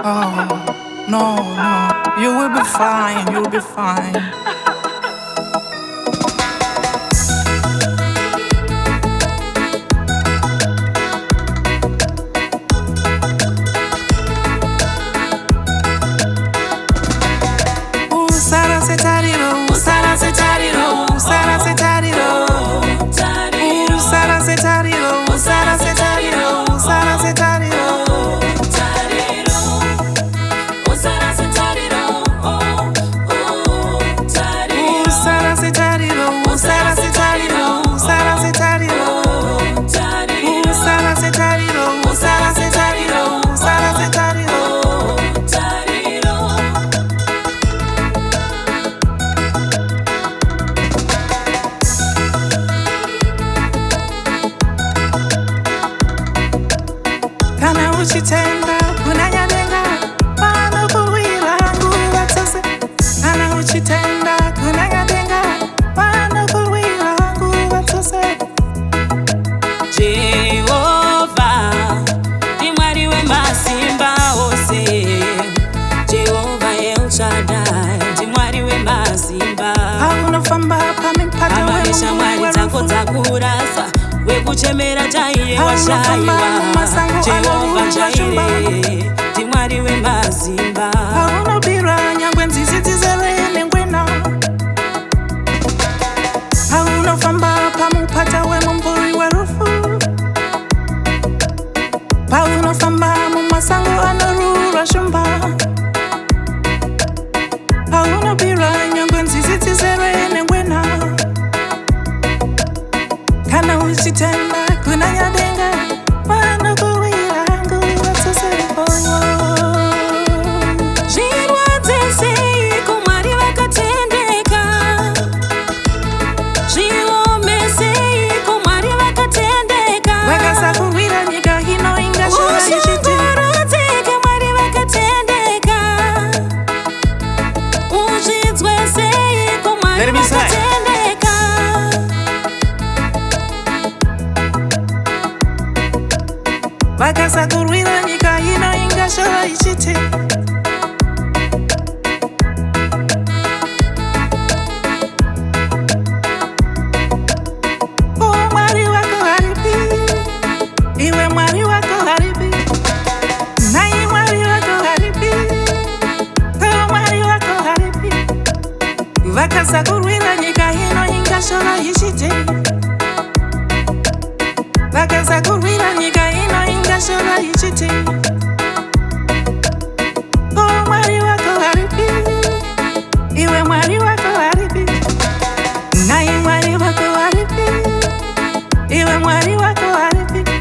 Oh, no, no. You will be fine, you'll be fine. Usarase Tariro, Usarase Tariro, Usarase Tariro. Usarase Tariro, Usarase Tariro, Usarase Tariro. Usarase Tariro, Usarase Tariro, Usarase Tariro. Usarase Tariro, Usarase Tariro, Usarase Tariro. Kana uchitenda kunanyadenga pano kuwira nguva dzose. Kana uchitenda kunanyadenga pano kuwira nguva dzose. Jehovah, ni Mwari wemasimba ose. Jehovah El Shaddai, ni Mwari wemasimba. Paunofamba pamipata Amanisha Mwari dzako dzakurasa, wekuchemera chaiye washaiwa. Jehovah Jaire, ni Mwari wemasimba. Paunobira nyangwe nzizi dzizere nengwena. Paunofamba pamupata wemumvuri werufu. Paunofamba mumasango anorura shumba. Paunobira nyangwe nzizi dzizere nengwena. Kana uchitenda kunanyadenga pano kuwira nguva dzose. Zvirwa dzese kuMwari vakatendeka. Zviomese kuMwari vakatendeka. Vakasakurwira nyika ino ingashora ichiti. Ushungurudzike Mwari vakatendeka. Uzvidzwese kuMwari vakatendeka. Vakasakurwira nyika ino ingashora ichiti. Oh, Mwari wako haripi, iwe Mwari wako haripi. Naye Mwari wako haripi, oh, Mwari wako haripi. Vakasakurwira nyika ino ingashora ichiti. Vakasakurwira nyika ino ingashora ichiti. Oh, Mwari wako haripi, iwe Mwari wako haripi. Naye Mwari wako haripi, iwe Mwari wako haripi.